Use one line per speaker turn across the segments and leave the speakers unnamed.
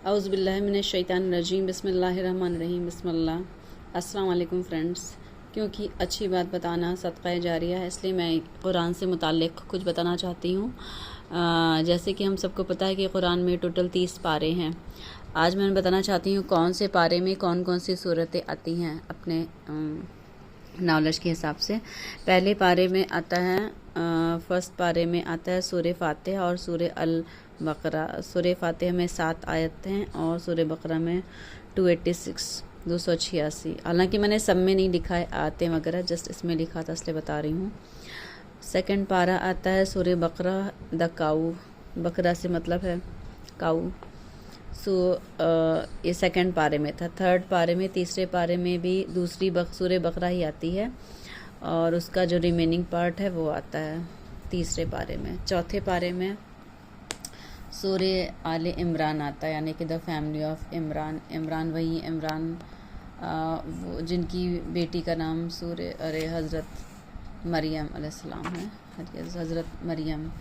औज़ुबिल्लाहिमिनश्शैतानिर्रजीम बिस्मिल्लाहिर्रहमानिर्रहीम बिस्मिल्लाह। अस्सलाम वालेकुम फ्रेंड्स। क्योंकि अच्छी बात बताना सदक़ा जारिया है, इसलिए मैं कुरान से मुताल्लिक़ कुछ बताना चाहती हूँ। जैसे कि हम सबको पता है कि कुरान में टोटल 30 पारे हैं। आज मैं बताना चाहती हूँ कौन से पारे में कौन कौन सी सूरतें आती हैं अपने नॉलेज के हिसाब से। पहले पारे में आता है, फर्स्ट पारे में आता है सूरह फातिहा और सूरह अल बकरा। सूरह फातिहा में 7 आयत हैं और सूरह बकरा में 286। हालांकि मैंने सब में नहीं लिखा है आयतें वगैरह, जस्ट इसमें लिखा था इसलिए बता रही हूँ। सेकंड पारा आता है सूरह बकरा द काऊ। बकरा से मतलब है काऊ। ये सेकंड पारे में था। थर्ड पारे में, तीसरे पारे में भी दूसरी सूरह बकरा ही आती है और उसका जो रिमेनिंग पार्ट है वो आता है तीसरे पारे में। चौथे पारे में सूरह आले इमरान आता है, यानी कि the family of Imran. Imran वही इमरान वो जिनकी बेटी का नाम हज़रत मरियम अलैहिस्सलाम है, हज़रत मरियम।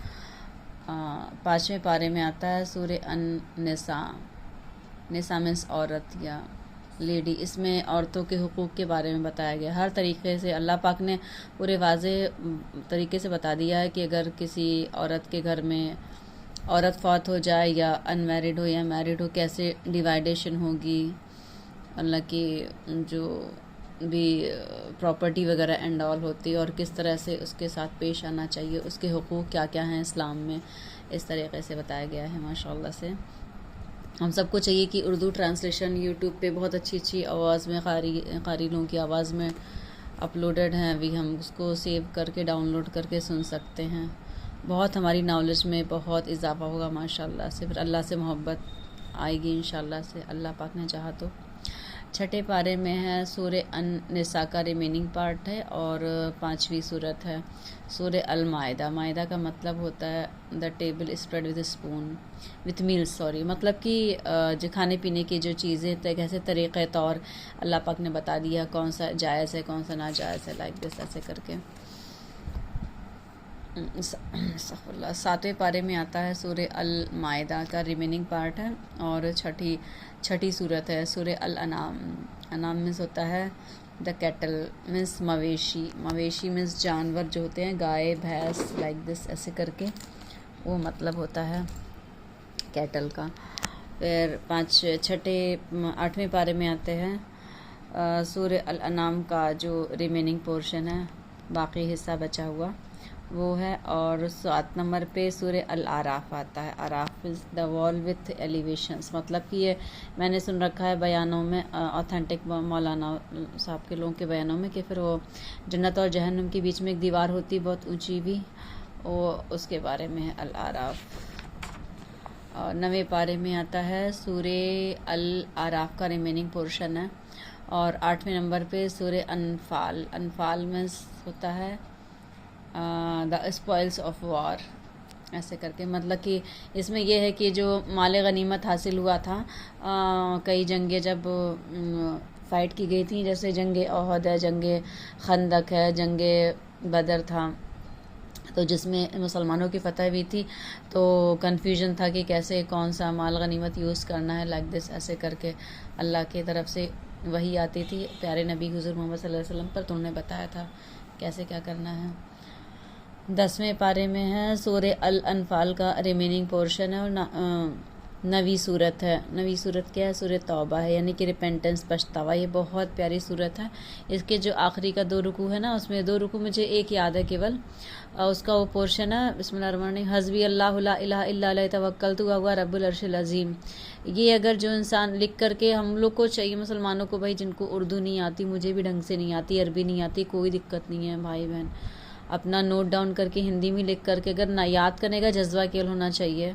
पाँचवें पारे में आता है सूरह अन-निसा। निसा मीन्स औरत या लेडी। इसमें औरतों के हुकूक़ के बारे में बताया गया। हर तरीके से अल्लाह पाक ने पूरे वाज़े तरीके से बता दिया है कि अगर किसी औरत के घर में औरत फौत हो जाए या अनमैरिड हो या मैरिड हो, कैसे डिवाइडेशन होगी, अल्लाह की जो भी प्रॉपर्टी वगैरह एंड ऑल होती है और किस तरह से उसके साथ पेश आना चाहिए, उसके हुकूक़ क्या क्या हैं इस्लाम में, इस तरीके से बताया गया है माशाल्लाह से। हम सबको चाहिए कि उर्दू ट्रांसलेशन यूट्यूब पे बहुत अच्छी अच्छी आवाज़ में क़ारी लोगों की आवाज़ में अपलोडेड हैं, अभी हम उसको सेव करके डाउनलोड करके सुन सकते हैं। बहुत हमारी नॉलेज में बहुत इजाफा होगा माशाल्लाह से। फिर अल्लाह से मोहब्बत आएगी इंशाल्लाह से, अल्लाह पाक ने चाहा तो। छठे पारे में है सूरह अन-निसा का रिमेनिंग पार्ट है और 5वीं सूरत है सूरह अल-माइदा। माइदा का मतलब होता है the table spread with spoon with meal, मतलब कि जो खाने पीने की जो चीज़ें कैसे तरीक़े तौर अल्लाह पाक ने बता दिया कौन सा जायज़ है कौन सा नाजायज़ है, लाइक दिस ऐसे करके। 7वें पारे में आता है सूरह अल-माइदा का रिमेनिंग पार्ट है और छठी सूरत है सूरह अल-अनाम। अनाम मीन्स होता है द कैटल, मीन्स मवेशी। मवेशी मीन्स जानवर जो होते हैं, गाय भैंस, लाइक दिस ऐसे करके, वो मतलब होता है कैटल का। फिर 8वें पारे में आते हैं सूरह अल-अनाम का जो रिमेनिंग पोर्शन है, बाकी हिस्सा बचा हुआ वो है। और 7 नंबर पे सूरह अल-आराफ आता है। Araf is the wall with elevations, मतलब कि ये मैंने सुन रखा है बयानों में, ऑथेंटिक मौलाना साहब के लोगों के बयानों में, कि फिर वो जन्नत और जहन्नम के बीच में एक दीवार होती बहुत ऊंची भी, वो उसके बारे में है अल-आराफ। और 9वें पारे में आता है सूरह अल-आराफ का रिमेनिंग पोर्शन है। और 8वें नंबर पे सूरह अनफाल। अनफाल में होता है द स्पॉइल्स ऑफ वॉर, ऐसे करके, मतलब कि इसमें यह है कि जो माल गनीमत हासिल हुआ था, कई जंगें जब फ़ाइट की गई थी, जैसे जंगे ओहद है, जंगे खंदक है, जंगे बदर था, तो जिसमें मुसलमानों की फतह भी थी, तो कन्फ्यूजन था कि कैसे कौन सा माल गनीमत यूज़ करना है, लाइक दिस ऐसे करके। अल्लाह की तरफ से वही आती थी प्यारे नबी हुज़ूर मोहम्मद सल्लल्लाहु अलैहि वसल्लम पर, तो उन्होंने बताया था कैसे क्या करना है। 10वें पारे में है सूरह अल-अनफाल का रिमेनिंग पोर्शन है और 9वीं सूरत है। 9वीं सूरत क्या है? सूरह तौबा है, यानी कि रिपेंटेंस, पछतावा। ये बहुत प्यारी सूरत है। इसके जो आखिरी का 2 रुकू है ना, उसमें 2 रुकू मुझे एक याद है केवल, उसका वो पोर्शन है बिस्मिल्लाहिर्रहमानिर्रहीम, हस्बी अल्लाहु ला इलाहा इल्ला अलैहि तवक्कलतु व हुवा रब्बुल अर्शिल अज़ीम। ये अगर जो इंसान लिख करके, हम लोग को चाहिए मुसलमानों को, भाई जिनको उर्दू नहीं आती, मुझे भी ढंग से नहीं आती, अरबी नहीं आती, कोई दिक्कत नहीं है भाई बहन, अपना नोट डाउन करके हिंदी में लिख करके, अगर ना याद करने का जज्बा केवल होना चाहिए,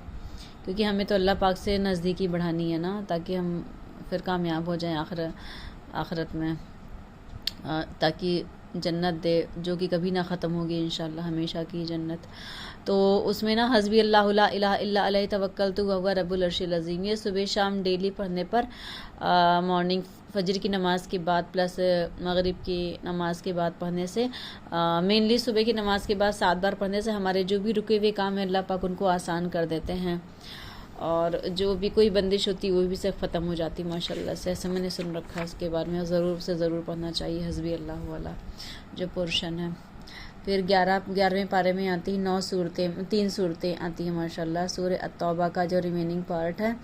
क्योंकि हमें तो अल्लाह पाक से नज़दीकी बढ़ानी है ना, ताकि हम फिर कामयाब हो जाएं आखिरत में, ताकि जन्नत दे जो कि कभी ना ख़त्म होगी इंशाल्लाह, हमेशा की जन्नत। तो उसमें ना हस्बी अल्लाहु ला इलाहा इल्ला अलैहि तवक्कलतु व हुवा रब्बुल अर्शिल अज़ीम, ये सुबह शाम डेली पढ़ने पर, मॉर्निंग फजर की नमाज़ के बाद प्लस मगरिब की नमाज़ के बाद पढ़ने से, मेनली सुबह की नमाज़ के बाद 7 बार पढ़ने से हमारे जो भी रुके हुए काम है अल्लाह पाक उनको आसान कर देते हैं। और जो भी कोई बंदिश होती वो भी सब ख़त्म हो जाती माशाल्लाह से, ऐसा मैंने सुन रखा है उसके बारे में। ज़रूर से ज़रूर पढ़ना चाहिए हस्बी अल्लाह वाला जो पोर्शन है। फिर 11वें पारे में आती 3 सूरतें आती हैं माशाल्लाह। सूरह अत-तौबा का जो रिमेनिंग पार्ट है,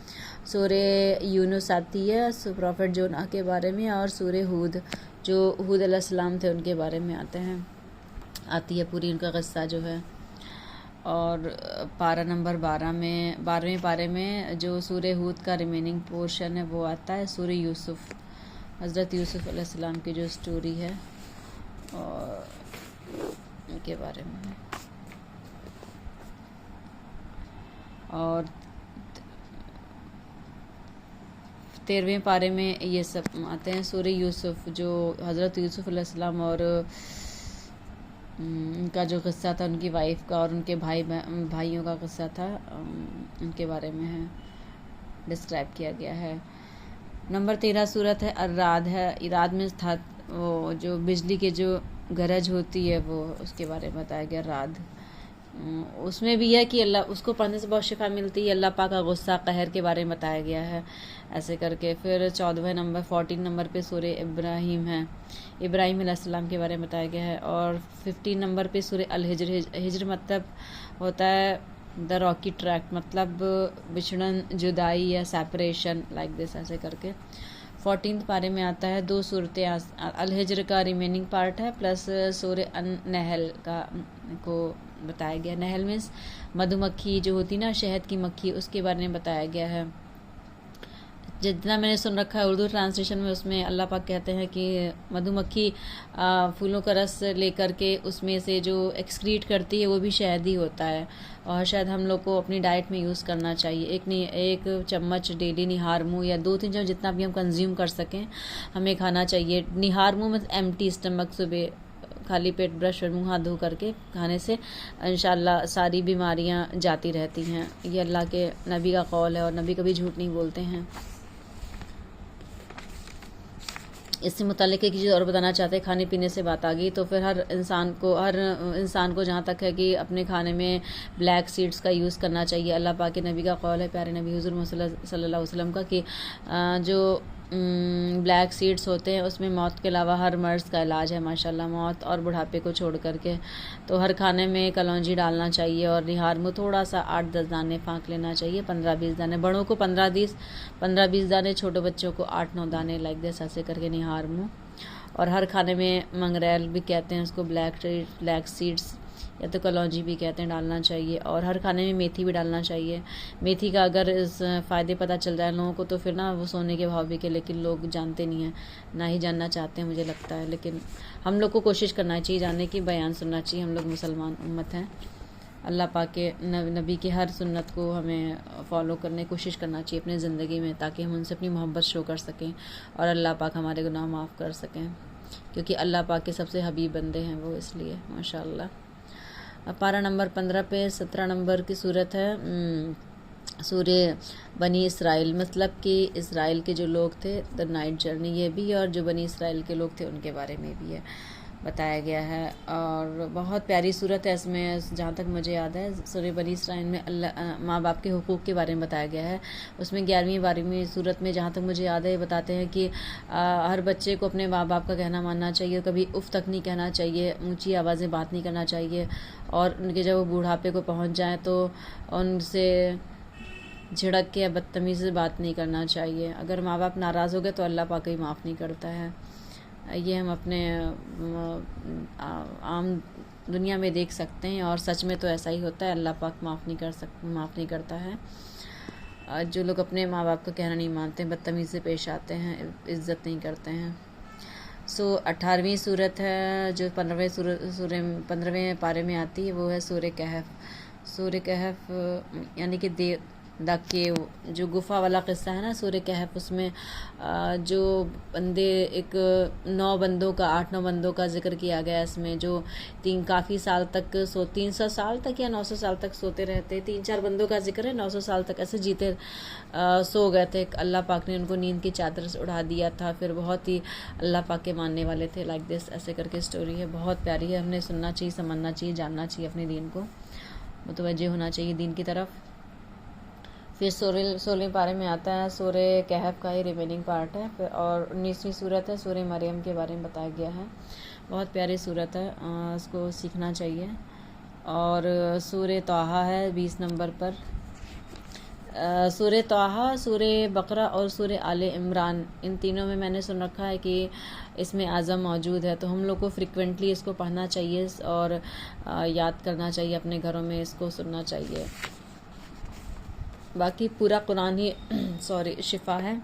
सूरह यूनुस आती है प्रॉफिट जोना के बारे में, और सूरह हूद जो हूद अलैहिस्सलाम थे उनके बारे में आती है पूरी उनका क़स्सा जो है। और पारा नंबर 12वें पारे में जो सूरह हूद का रिमेनिंग पोर्शन है वो आता है सूरह यूसुफ, हज़रत यूसुफ अलैहिस्सलाम की जो स्टोरी है और उनके बारे में है। और 13वें पारे में ये सब आते हैं सूरह यूसुफ, जो हज़रत यूसुफ अलैहिस्सलाम और उनका जो क़स्सा था उनकी वाइफ का और उनके भाइयों का क़स्सा था, उनके बारे में है डिस्क्राइब किया गया है। नंबर 13 सूरत है अर्राद है। इराद में था वो जो बिजली के जो गरज होती है वो, उसके बारे में बताया गया राद। उसमें भी है कि अल्लाह उसको पढ़ने से बहुत शिफा मिलती है, अल्लाह पाक का गुस्सा कहर के बारे में बताया गया है ऐसे करके। फिर 14 नंबर पे सूरह इब्राहिम है, इब्राहिम अलैहिस्सलाम के बारे में बताया गया है। और 15 नंबर पे सूरह अल हिज्र, हिज्र मतलब होता है द रॉकी ट्रैक, मतलब बिछड़न, जुदाई या सेपरेशन लाइक दिस ऐसे करके। 14 पारे में आता है 2 सूरतें अल हिज्र का रिमेनिंग पार्ट है प्लस सूरह नहल का को बताया गया। नहल मीन्स मधुमक्खी जो होती ना, शहद की मक्खी, उसके बारे में बताया गया है। जितना मैंने सुन रखा है उर्दू ट्रांसलेशन में, उसमें अल्लाह पाक कहते हैं कि मधुमक्खी फूलों का रस लेकर के उसमें से जो एक्सक्रीट करती है वो भी शहद ही होता है, और शायद हम लोग को अपनी डाइट में यूज़ करना चाहिए। एक चम्मच डेली निहार मुँह या 2-3 चम्मच जितना भी हम कंज्यूम कर सकें हमें खाना चाहिए। निहार मुँह में एम्प्टी स्टमक, सुबह खाली पेट ब्रश और मुँह हाथ धो करके खाने से इंशाल्लाह सारी बीमारियां जाती रहती हैं। ये अल्लाह के नबी का कौल है और नबी कभी झूठ नहीं बोलते हैं। इससे मुतालिक एक चीज़ और बताना चाहते हैं, खाने पीने से बात आ गई तो फिर हर इंसान को जहाँ तक है कि अपने खाने में ब्लैक सीड्स का यूज़ करना चाहिए। अल्लाह पाक के नबी का कौल है, प्यारे नबी हुज़ूर मोहम्मद सल्लल्लाहु अलैहि वसल्लम का, कि जो ब्लैक सीड्स होते हैं उसमें मौत के अलावा हर मर्ज़ का इलाज है माशाल्लाह, मौत और बुढ़ापे को छोड़ करके। तो हर खाने में कलौंजी डालना चाहिए और निहार मुँह थोड़ा सा 8-10 दाने फाँक लेना चाहिए, 15-20 दाने, बड़ों को 15-20 दाने, छोटे बच्चों को 8-9 दाने लाइक दिस ऐसे करके निहार मुँह। और हर खाने में मंगरेल भी कहते हैं उसको, ब्लैक सीड्स या तो कलौंजी भी कहते हैं, डालना चाहिए। और हर खाने में मेथी भी डालना चाहिए। मेथी का अगर इस फ़ायदे पता चल जाए लोगों को तो फिर ना वो सोने के भाव भी के, लेकिन लोग जानते नहीं हैं, ना ही जानना चाहते हैं मुझे लगता है। लेकिन हम लोग को कोशिश करना चाहिए जानने की, बयान सुनना चाहिए। हम लोग मुसलमान उम्मत हैं, अल्लाह पाक के नबी की हर सुन्नत को हमें फॉलो करने की कोशिश करना चाहिए अपनी ज़िंदगी में, ताकि हम उनसे अपनी मोहब्बत शो कर सकें और अल्लाह पाक हमारे गुनाह माफ़ कर सकें, क्योंकि अल्लाह पाक के सबसे हबीब बंदे हैं वो, इसलिए माशाअल्लाह। पारा नंबर 15 पे 17 नंबर की सूरत है सूरह बनी इसराइल, मतलब कि इसराइल के जो लोग थे, द नाइट जर्नी, ये भी, और जो बनी इसराइल के लोग थे उनके बारे में भी है बताया गया है। और बहुत प्यारी सूरत है। इसमें जहाँ तक मुझे याद है सूरह बनी इसराइल में अल्लाह माँ बाप के हुकूक़ के बारे में बताया गया है। उसमें 11वीं सूरत में जहाँ तक मुझे याद है ये बताते हैं कि हर बच्चे को अपने माँ बाप का कहना मानना चाहिए, कभी उफ़ तक नहीं कहना चाहिए, ऊंची आवाज़ें बात नहीं करना चाहिए, और उनके जब वो बूढ़ापे को पहुँच जाएँ तो उनसे झिड़क के या बदतमीज़ी से बात नहीं करना चाहिए। अगर माँ बाप नाराज़ हो गए तो अल्लाह पाक ही माफ़ नहीं करता है। ये हम अपने आम दुनिया में देख सकते हैं, और सच में तो ऐसा ही होता है, अल्लाह पाक माफ़ नहीं करता है। जो लोग अपने माँ बाप का कहना नहीं मानते, बदतमीज़ी से पेश आते हैं, इज़्ज़त नहीं करते हैं। 18वीं सूरत है जो 15वें पारे में आती है, वो है सूरह कहफ। सूरह कहफ यानी कि द केव, जो गुफ़ा वाला क़स्सा है ना सूरह कहफ, उसमें जो बंदे 9 बंदों का 8-9 बंदों का जिक्र किया गया है इसमें, जो काफ़ी साल तक 300 साल तक या 900 साल तक सोते रहते। 3-4 बंदों का जिक्र है, 900 साल तक ऐसे जीते सो गए थे। अल्लाह पाक ने उनको नींद की चादर से उड़ा दिया था, फिर बहुत ही अल्लाह पाक के मानने वाले थे लाइक दिस ऐसे करके स्टोरी है। बहुत प्यारी है, हमने सुनना चाहिए, समझना चाहिए, जानना चाहिए, अपने दीन को मुतवज्जे होना चाहिए दीन की तरफ। फिर 16वें पारे में आता है सूरह कहफ का ही रिमेनिंग पार्ट है। फिर और 19वीं सूरत है सूरह मरियम के बारे में बताया गया है। बहुत प्यारी सूरत है, इसको सीखना चाहिए। और सूरह तौहा है 20 नंबर पर। सूरह तौहा, सूरह बकरा और सूरह आले इमरान, इन तीनों में मैंने सुन रखा है कि इसमें आज़म मौजूद है, तो हम लोग को फ्रिक्वेंटली इसको पढ़ना चाहिए और याद करना चाहिए, अपने घरों में इसको सुनना चाहिए। बाकी पूरा कुरान ही शिफ़ा है,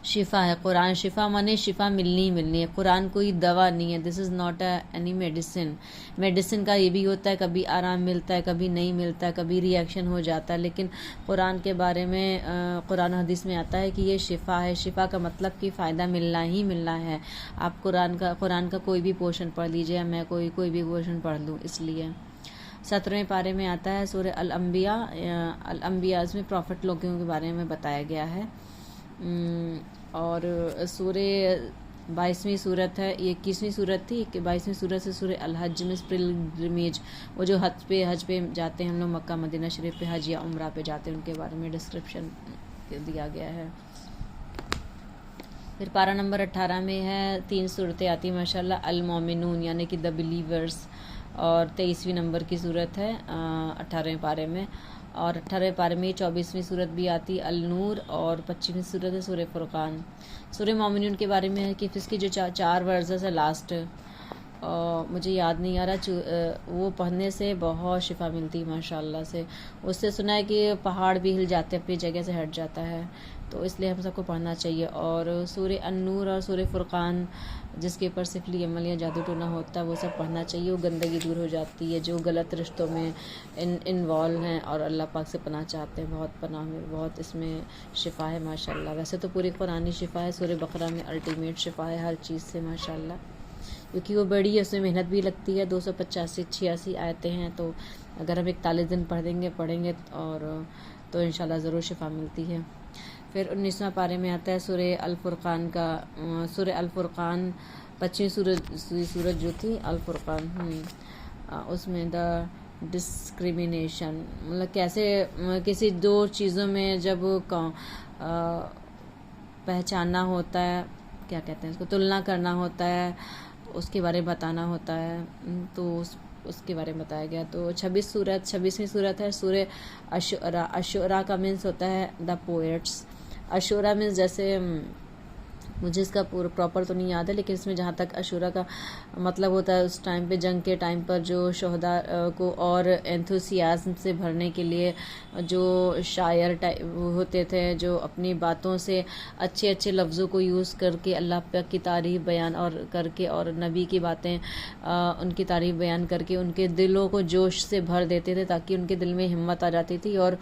शिफ़ा है कुरान। शिफ़ा माने शिफ़ा मिलनी ही मिलनी है। कुरान कोई दवा नहीं है, this is not any medicine. Medicine का ये भी होता है, कभी आराम मिलता है, कभी नहीं मिलता है, कभी रिएक्शन हो जाता है। लेकिन कुरान के बारे में कुरान हदीस में आता है कि ये शिफ़ा है। शिफ़ा का मतलब कि फ़ायदा मिलना ही मिलना है। आप कुरान का कोई भी पोर्शन पढ़ लीजिए, मैं कोई भी पोर्शन पढ़ लूँ। इसलिए 17वें पारे में आता है सूरह अल अंबिया, इसमें प्रॉफिट लोगों के बारे में बताया गया है। और सूरह 22वीं सूरत है, ये 21वीं सूरत थी कि 22वीं सूरत से सूरह अल हज में पिलग्रिमेज, वो जो हज पे जाते हैं हम लोग, मक्का मदीना शरीफ पे हज या उम्रा पे जाते हैं, उनके बारे में डिस्क्रिप्शन दिया गया है। फिर पारा नंबर 18 में है 3 सूरतें आती हैं माशाल्लाह, अल मोमिनून यानी कि द बिलीवर्स, और 23वीं नंबर की सूरत है 18वें पारे में। और 18वें पारे में 24वीं सूरत भी आती अल नूर, और 25वीं सूरत है सूरह फुरकान। सूरह मोमिनून के बारे में है कि इसकी जो चार वर्सेस है लास्ट, मुझे याद नहीं आ रहा, वो पढ़ने से बहुत शिफा मिलती है माशाल्लाह से। उससे सुना है कि पहाड़ भी हिल जाते, अपनी जगह से हट जाता है, तो इसलिए हम सबको पढ़ना चाहिए। और सूरह अन-नूर और सूरह फुरकान, जिसके ऊपर सिफली अमल या जादू टोना होता है, वो सब पढ़ना चाहिए। वो गंदगी दूर हो जाती है, जो गलत रिश्तों में इन्वॉल्व हैं और अल्लाह पाक से पनाह चाहते हैं, बहुत पनाह में बहुत इसमें शिफा है माशाल्लाह। वैसे तो पूरी कुरानी शिफा है, सूरह बकरा में अल्टीमेट शिफा है हर चीज़ से माशाल्लाह, क्योंकि वो बड़ी है, उसमें मेहनत भी लगती है। 285-86 आयतें हैं, तो अगर हम 41 दिन पढ़ेंगे और तो इंशाल्लाह ज़रूर शिफा मिलती है। फिर 19वां पारे में आता है सूरह अल फुरकान का, सूरह अल फुरकान 25वीं सूरत जो थी अल फुरकान, उसमें द डिस्क्रिमिनेशन, मतलब कैसे किसी दो चीज़ों में जब पहचानना होता है, क्या कहते हैं उसको, तुलना करना होता है, उसके बारे में बताना होता है, तो उसके बारे में बताया गया। तो 26वीं सूरत है सूरह अशुरा। अशुरा का मीन्स होता है द पोएट्स। अशुरा मीन्स जैसे, मुझे इसका पूरा प्रॉपर तो नहीं याद है, लेकिन इसमें जहाँ तक अशुरा का मतलब होता है, उस टाइम पे जंग के टाइम पर जो शोहदा को और एंथुसियाज्म से भरने के लिए जो शायर होते थे, जो अपनी बातों से अच्छे अच्छे लफ्ज़ों को यूज़ करके अल्लाह पाक की तारीफ़ बयान और करके और नबी की बातें उनकी तारीफ़ बयान करके उनके दिलों को जोश से भर देते थे, ताकि उनके दिल में हिम्मत आ जाती थी और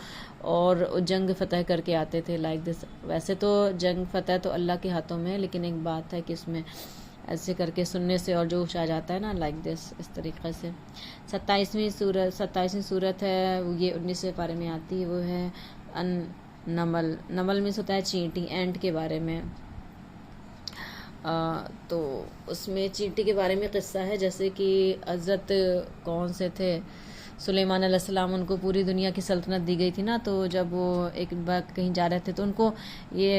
जंग फ़तह करके आते थे लाइक दिस। वैसे तो जंग फ़तह तो अल्लाह के हाथों में है, लेकिन एक बात है कि उसमें ऐसे करके सुनने से और जोश आ जाता है ना, लाइक दिस, इस तरीक़े से। 27वीं सूरत है, ये 19वें पारे में आती है, वो है नमल। नमल मीन्स होता है चींटी, एंट के बारे में। तो उसमें चींटी के बारे में क़िस्सा है, जैसे कि हज़रत कौन से थे, सुलेमान अलैहिस्सलाम, उनको पूरी दुनिया की सल्तनत दी गई थी ना, तो जब वो एक बार कहीं जा रहे थे तो उनको ये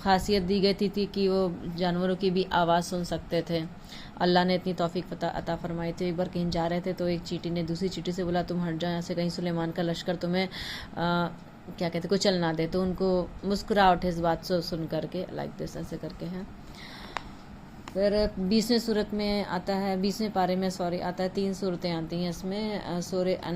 खासियत दी गई थी कि वो जानवरों की भी आवाज़ सुन सकते थे। अल्लाह ने इतनी तौफीक अता फरमाई थी। एक बार कहीं जा रहे थे तो एक चींटी ने दूसरी चींटी से बोला, तुम हट जाओ यहाँ से, कहीं सुलेमान का लश्कर तुम्हें क्या कहते कुचल ना दे। तो उनको मुस्कुरा उठे इस बात से सुन करके, लाइक दिस, ऐसे करके हैं। फिर 20वें सूरत में आता है, 20वें पारे में आता है, 3 सूरतें आती हैं इसमें। सूरह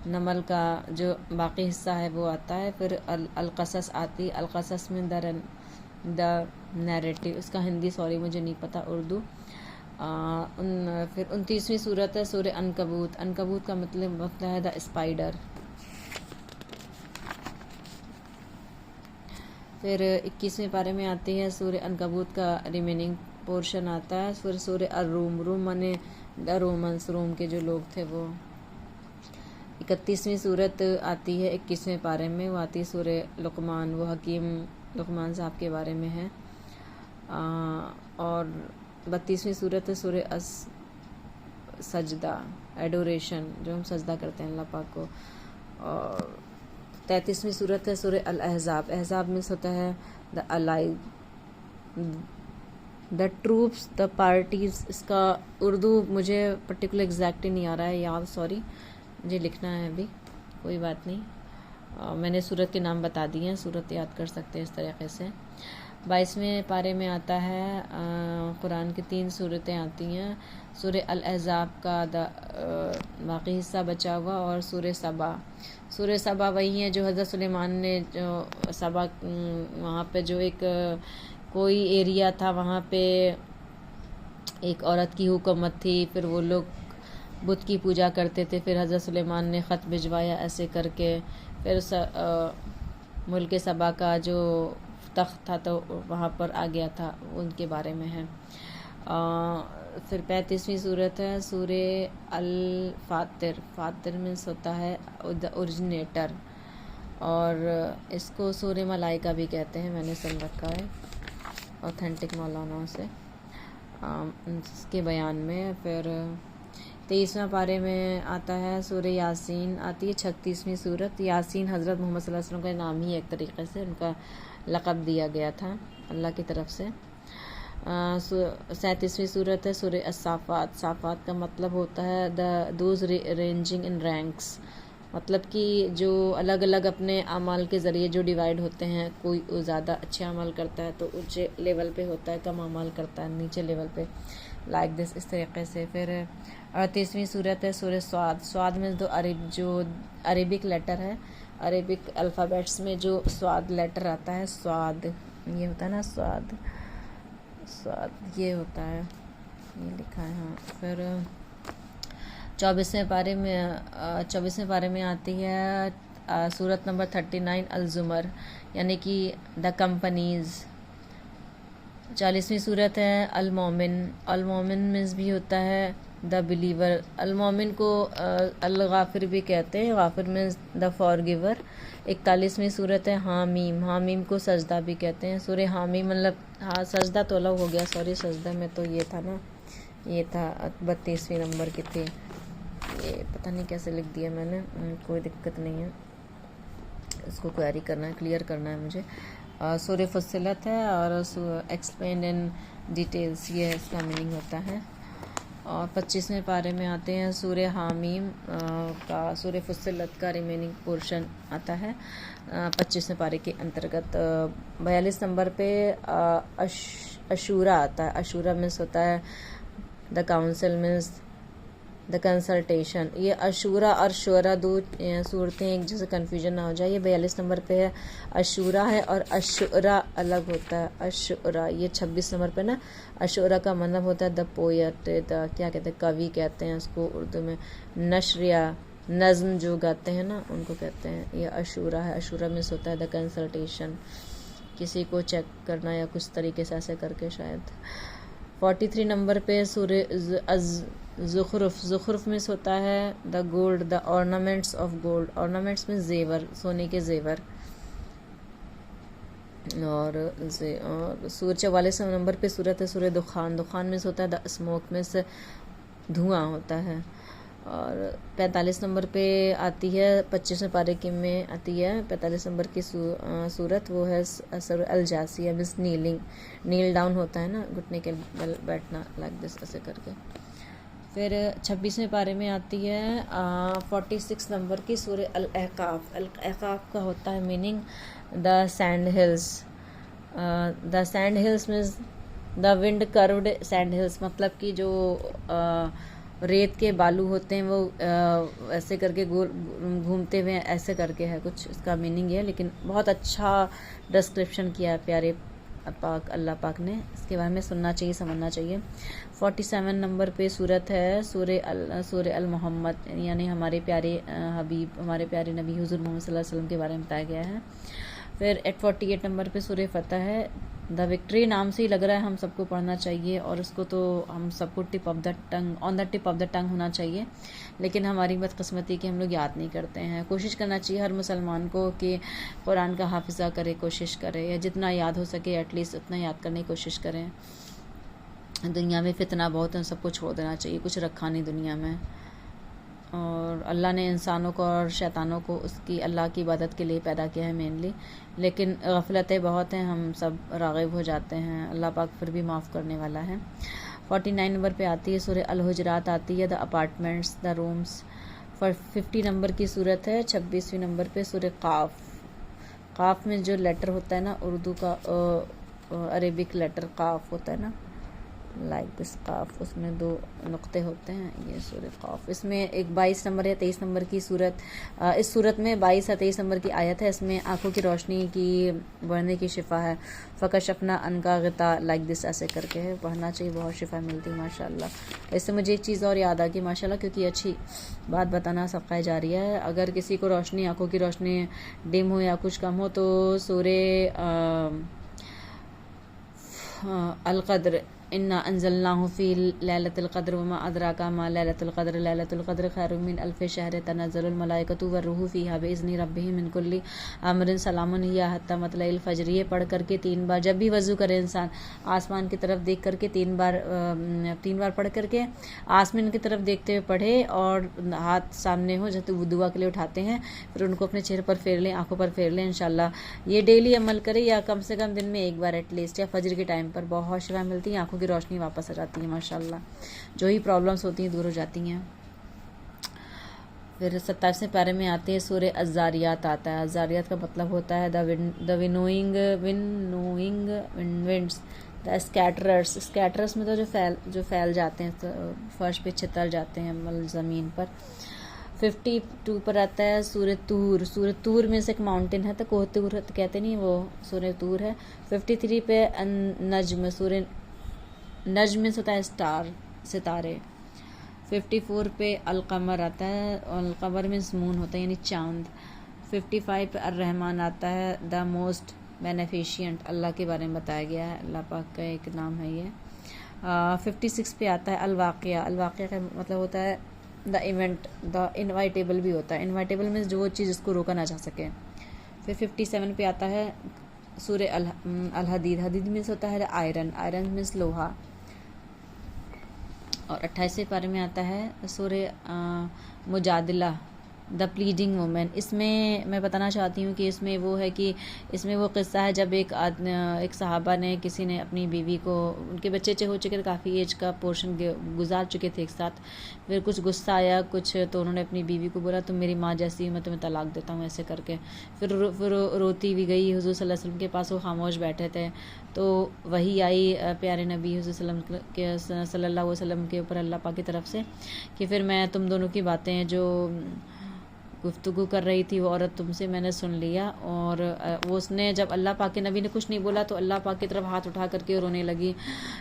नमल का जो बाकी हिस्सा है वो आता है। फिर अल-क़सस आती, अल-क़सस में द नैरेटिव, इसका हिंदी मुझे नहीं पता, उर्दू। फिर 29वीं सूरत है सूरह अनकबूत। अनकबूत का मतलब है द स्पाइडर। फिर 21वें पारे में आती है सूरह अनकबूत का रिमेनिंग पोर्शन आता है। फिर सूरह अर्रूम, रूम माने द रोमन्स, रोम के जो लोग थे वो। 31वीं सूरत आती है 21वें पारे में, वो आती है सूरह लुक़मान, वो हकीम लुक़मान साहब के बारे में है। और 32वीं सूरत है सूरह सजदा, एडोरेशन, जो हम सजदा करते हैं अल्लाह पाक को। और 33वीं सूरत है सूरह अल अहज़ाब। अहज़ाब मीन्स होता है the alive, the troops, the parties. इसका उर्दू मुझे पर्टिकुलर एग्जैक्टली नहीं आ रहा है याद, सॉरी, मुझे लिखना है अभी, कोई बात नहीं। मैंने सूरत के नाम बता दिए हैं, सूरत याद कर सकते हैं इस तरीके से। 22वें पारे में आता है, कुरान की 3 सूरतें आती हैं। सूरह अल अहज़ाब का बाकी हिस्सा बचा हुआ, और सूरह सबा। सूरह सबा वही है जो हज़रत सुलेमान ने जो सबा वहाँ पे जो एक कोई एरिया था, वहाँ पे एक औरत की हुकूमत थी, फिर वो लोग बुत की पूजा करते थे, फिर हज़रत सुलेमान ने ख़त भिजवाया ऐसे करके, फिर मुल्क सबा का जो तख्त था तो वहाँ पर आ गया था, उनके बारे में है। फिर 35वीं सूरत है सूरह अल फातिर। फातिर मीन्स होता है द ओरिजिनेटर, और इसको सूरह मलाइका भी कहते हैं, मैंने सुन रखा है ऑथेंटिक मौलानाओं से इसके बयान में। फिर 23वें पारे में आता है सूरह यासीन, आती है 36वीं सूरत। यासीन हज़रत मोहम्मद सल्लल्लाहु अलैहि वसल्लम का नाम ही एक तरीक़े से उनका लक़ब दिया गया था अल्लाह की तरफ से। 37वीं सूरत है सूरह अस-साफ़ात। साफ़ात का मतलब होता है दोज़ रेंजिंग इन रैंक्स, मतलब कि जो अलग अलग अपने अमाल के ज़रिए जो डिवाइड होते हैं, कोई ज़्यादा अच्छे अमाल करता है तो ऊंचे लेवल पे होता है, कम अमाल करता है नीचे लेवल पे, लाइक दिस, इस तरीके से। फिर 38वीं सूरत है सूरह स्वाद। स्वाद में जो अरेबिक लेटर है, अरेबिक अल्फ़ाबेट्स में जो स्वाद लेटर आता है, स्वाद ये होता है ना, स्वाद ये होता है, ये लिखा है, हाँ। फिर 24वें पारे में आती है सूरत नंबर 39 अल-ज़ुमर, यानी कि द कंपनीज़। 40वीं सूरत है अल-मोमिन। अल-मोमिन मीन्स भी होता है द बिलीवर। अल-मोमिन को अल-गाफिर भी कहते हैं, गाफिर मीन्स द फॉरगिवर। 41वीं सूरत है हामीम। हामीम को सजदा भी कहते हैं। सूरह हामीम मतलब, हाँ सजदा तो अलग हो गया, सॉरी, सजदा में तो ये था ना, ये था 32वीं नंबर की थी, ये पता नहीं कैसे लिख दिया मैंने, कोई दिक्कत नहीं है, इसको क्वेरी करना है, क्लियर करना है मुझे। सूरह फुस्सिलत है और एक्सप्लेन इन डिटेल्स, ये इसका मीनिंग होता है। और 25वें पारे में आते हैं सूरह हामीम का, सूरह फुस्सिलत का रिमेनिंग पोर्शन आता है 25वें पारे के अंतर्गत। 42 नंबर पे अशूरा आता है। अशूरा मीन्स होता है the council, means the consultation. ये अशूरा और शुरा दो सूरतें एक जैसे कन्फ्यूजन ना हो जाए। ये 42 नंबर पे है, अशूरा है और अशुरा अलग होता है। अशुरा ये 26 नंबर पे ना, अशुरा का मतलब होता है द पोएट, द क्या कहते हैं, कवि कहते हैं उसको उर्दू में। नश्र या नज़्म जो गाते हैं ना, उनको कहते हैं। ये अशूरा है। अशूरा में होता है द कंसल्टेशन, किसी को चेक करना या कुछ तरीके से ऐसे करके शायद। 43 नंबर पे सूरह ज़ुखरुफ। ज़ुखरुफ में होता है the gold, the ornaments of gold. Ornaments में जेवर, सोने के जेवर। और 44 नंबर पे सूरत है सूरह दुखान। दुखान में होता है द स्मोक, में से धुआं होता है। और 45 नंबर पे आती है, 25वें पारे की में आती है 45 नंबर की सूरत, वो है सूरह अल जासिया, मीन्स नीलिंग, नील डाउन होता है ना, घुटने के बल बैठना, लाइक दिस ऐसे करके। फिर 26वें पारे में आती है 46 नंबर की सूरह अल अहकाफ। अल अहकाफ का होता है meaning the sand hills. The sand hills means the wind curved sand hills, मतलब कि जो रेत के बालू होते हैं वो ऐसे करके गोल घूमते हुए ऐसे करके है, कुछ इसका मीनिंग है, लेकिन बहुत अच्छा डिस्क्रिप्शन किया है प्यारे पाक अल्लाह पाक ने, इसके बारे में सुनना चाहिए, समझना चाहिए। 47 नंबर पे सूरत है सूरह अल मोहम्मद, यानी हमारे प्यारे हबीब, हमारे प्यारे नबी हुज़ूर मोहम्मद सल्लल्लाहु अलैहि वसल्लम के बारे में बताया गया है। फिर 48 नंबर पे सूरह फतह है। द विक्ट्री नाम से ही लग रहा है हम सबको पढ़ना चाहिए, और उसको तो हम सबको tip of the tongue, on the tip of the tongue होना चाहिए, लेकिन हमारी बदकिस्मती कि हम लोग याद नहीं करते हैं। कोशिश करना चाहिए हर मुसलमान को कि कुरान का हाफिज़ा करे, कोशिश करे, या जितना याद हो सके एटलीस्ट उतना याद करने की कोशिश करें। दुनिया में फितना बहुत है, सबको छोड़ देना चाहिए, कुछ रखा नहीं दुनिया में। और अल्लाह ने इंसानों को और शैतानों को उसकी अल्लाह की इबादत के लिए पैदा किया है मेनली, लेकिन गफलतें बहुत हैं, हम सब राग़िब हो जाते हैं। अल्लाह पाक फिर भी माफ़ करने वाला है। 49 नंबर पे आती है सूरह अल हुजरात आती है, the apartments, the rooms. 50 number की सूरत है। 26वें नंबर पे सूरह काफ। काफ में जो लेटर होता है ना, उर्दू का अरेबिक लेटर काफ होता है ना, लाइक दिस काफ, उसमें 2 नुक्ते होते हैं, ये सूरह काफ। इसमें एक 22 नंबर या 23 नंबर की सूरत, इस सूरत में 22 या 23 नंबर की आयत है। इसमें आंखों की रोशनी की बढ़ने की शिफा है। फ़कशफ़ना अनका ग़िता, लाइक दिस ऐसे करके है, पढ़ना चाहिए, बहुत शिफा मिलती है माशाल्लाह। इससे मुझे एक चीज़ और याद आ गई माशाल्लाह, क्योंकि अच्छी बात बताना सबका जारी है। अगर किसी को रोशनी, आंखों की रोशनी डिम हो या कुछ कम हो तो सूरह अल क़द्र, इन्ना अंज़लनाहु फ़ी लैलतिल क़द्र वमा अदराका मा लैलतुल क़द्र, लैलतुल क़द्र खैरुम मिन अल्फ़ि शहर, तनज़्ज़लुल मलाइकतु वर्रूहु फ़ीहा बिइज़्नि रब्बिहिम मिन कुल्ली अम्रिन सलामुन हिया हत्ता मतलइल फ़ज्र। ये पढ़ करके 3 बार, जब भी वज़ू करे इंसान, आसमान की तरफ देख करके 3 बार पढ़ करके आसमान की तरफ देखते हुए पढ़े, और हाथ सामने हो जैसे वो दुआ के लिए उठाते हैं, फिर उनको अपने चेहरे पर फेर लें, आंखों पर फेर लें। इंशाल्लाह ये डेली अमल करें, या कम से कम दिन में 1 बार एटलीस्ट, या फजर के टाइम पर। बहुत शिफा मिलती है, आंखों की रोशनी वापस आ जाती है माशाल्लाह, जो ही प्रॉब्लम्स होती हैं दूर हो जाती हैं। फिर 27वें पारे में आते हैं सूरह अज़्ज़ारियात आता है। अज़्ज़ारियात का मतलब होता है द विनोइंग विंड्स, द स्कैटरर्स। स्कैटरर्स में तो जो फैल जाते हैं, तो फर्श पे छितर जाते हैं, मतलब ज़मीन पर। 52 पर आता है सूरह तूर। सूरह तूर में से एक माउंटेन है, तो कोहतूर कहते नहीं, वो सूरह तूर है। 53 पे नज्म, सूरह नज्म में होता है स्टार, सितारे। 54 पे अलकमर आता है, अलकमर मीन्स मून होता है, यानी चांद। 55 पे अर्रहमान आता है, द मोस्ट बेनिफिशियंट, अल्लाह के बारे में बताया गया है, अल्लाह पाक का एक नाम है ये। 56 पे आता है अलवाक़िया। अलवाक़िया का मतलब होता है द इवेंट, द इनवाइटेबल भी होता है। इनवाइटेबल मीन्स जो वो चीज़ जिसको रोका ना जा सके। फिर 57 पे आता है सूरह अल हदीद। हदीद मीन्स होता है आयरन, आयरन मीन्स लोहा। और 28वें पारे में आता है सूरह मुजादिला, द प्लीडिंग वुमेन। इसमें मैं बताना चाहती हूँ कि इसमें वो है कि इसमें वो किस्सा है जब एक सहाबा ने, किसी ने अपनी बीवी को, उनके बच्चे हो चुके थे, काफ़ी एज का पोर्शन गुजार चुके थे एक साथ। फिर कुछ गुस्सा आया कुछ, तो उन्होंने अपनी बीवी को बोला तुम मेरी माँ जैसी, मैं तुम्हें तलाक देता हूँ, ऐसे करके। फिर रोती भी गई हुज़ूर सल्लल्लाहु अलैहि वसल्लम के पास, वो खामोश बैठे थे। तो वही आई प्यारे नबी हुज़ूर सल्लल्लाहु अलैहि वसल्लम के ऊपर अल्लाह पाक की तरफ से, कि फिर मैं तुम दोनों की बातें जो गुफ्तगू कर रही थी वो औरत तुमसे, मैंने सुन लिया। और वो उसने, जब अल्लाह पाक के नबी ने कुछ नहीं बोला तो अल्लाह पाक की तरफ हाथ उठा करके रोने लगी,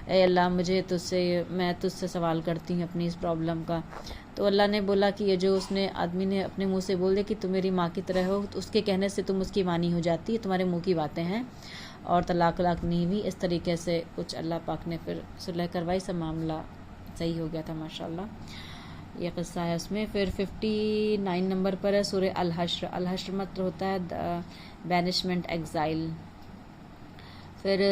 ए अल्लाह मैं तुझसे सवाल करती हूँ अपनी इस प्रॉब्लम का। तो अल्लाह ने बोला कि ये जो उसने आदमी ने अपने मुंह से बोल दिया कि तुम मेरी माँ की तरह हो, तो उसके कहने से तुम उसकी मानी हो जाती है, तुम्हारे मुँह की बातें हैं, और तलाक नहीं हुई। इस तरीके से कुछ अल्लाह पाक ने फिर सुलह करवाई, सब मामला सही हो गया था माशाल्लाह। ये क़िस्सा है उसमें। फिर 59 नंबर पर है सूरह अल हश्र। अल हश्र मतलब होता है बैनिशमेंट, एग्ज़ाइल। फिर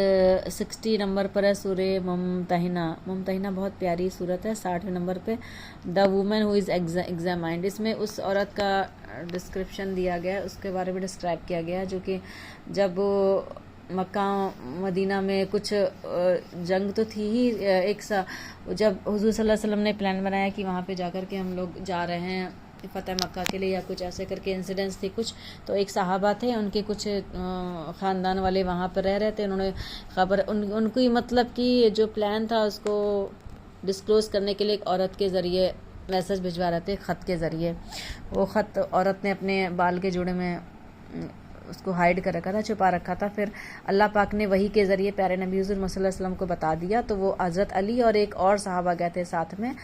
60 नंबर पर है सूरह मुमतहिना। मुमतहिना बहुत प्यारी सूरत है। 60वें नंबर पे the women who is examined. इसमें उस औरत का डिस्क्रिप्शन दिया गया है, उसके बारे में डिस्क्राइब किया गया है, जो कि जब मक्का मदीना में कुछ जंग तो थी ही, जब हुज़ूर सल्लल्लाहु अलैहि वसल्लम ने प्लान बनाया कि वहाँ पे जाकर के हम लोग जा रहे हैं फ़तेह मक्का के लिए, या कुछ ऐसे करके इंसिडेंट्स थे कुछ, तो एक सहाबा थे, उनके कुछ ख़ानदान वाले वहाँ पर रह रहे थे। उन्होंने खबर उनकी मतलब कि जो प्लान था उसको डिस्क्लोज़ करने के लिए एक औरत के ज़रिए मैसेज भिजवा रहे थे, ख़त के ज़रिए। वो ख़त औरत ने अपने बाल के जोड़े में उसको हाइड कर रखा था, छुपा रखा था। फिर अल्लाह पाक ने वही के ज़रिए प्यारे नबी हुज़ूर सल्लल्लाहु अलैहि वसल्लम को बता दिया, तो वो हज़रत अली और एक और सहाबा गए थे साथ में।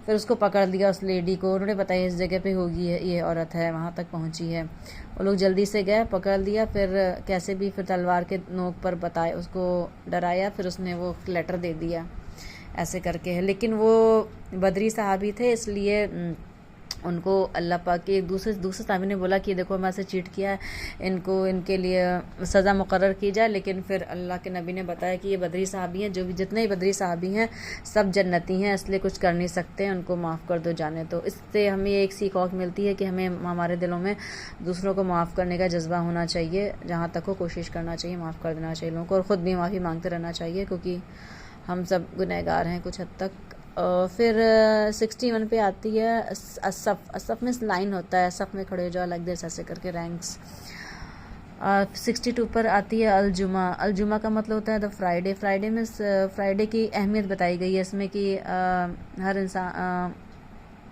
फिर उसको पकड़ लिया, उस लेडी को। उन्होंने बताया इस जगह पे होगी है, ये औरत है, वहाँ तक पहुँची है। वो लोग जल्दी से गए, पकड़ लिया, फिर कैसे भी फिर तलवार के नोक पर बताया, उसको डराया, फिर उसने वो लेटर दे दिया, ऐसे करके है। लेकिन वो बदरी सहाबी थे, इसलिए उनको अल्लाह पाक के दूसरे साहबी ने बोला कि देखो मैं ऐसे चीट किया है, इनको इनके लिए सज़ा मुकर्रर की जाए, लेकिन फिर अल्लाह के नबी ने बताया कि ये बदरी साहबी हैं, जो भी जितने ही बदरी साहबी हैं सब जन्नती हैं, इसलिए कुछ कर नहीं सकते, उनको माफ़ कर दो जाने। तो इससे हमें एक सीख और मिलती है कि हमें हमारे दिलों में दूसरों को माफ़ करने का जज्बा होना चाहिए, जहाँ तक हो कोशिश करना चाहिए, माफ़ कर देना चाहिए लोगों को, और ख़ुद भी माफ़ी मांगते रहना चाहिए, क्योंकि हम सब गुनहगार हैं कुछ हद तक। फिर 61 पे आती है असफ़। असफ़ में लाइन होता है, असफ़ में खड़े हो जाओ लाइक दिस, ऐसे करके रैंक्स। 62 पर आती है अलजुमा। अलजुमा का मतलब होता है द फ्राइडे। फ्राइडे में फ्राइडे की अहमियत बताई गई है इसमें कि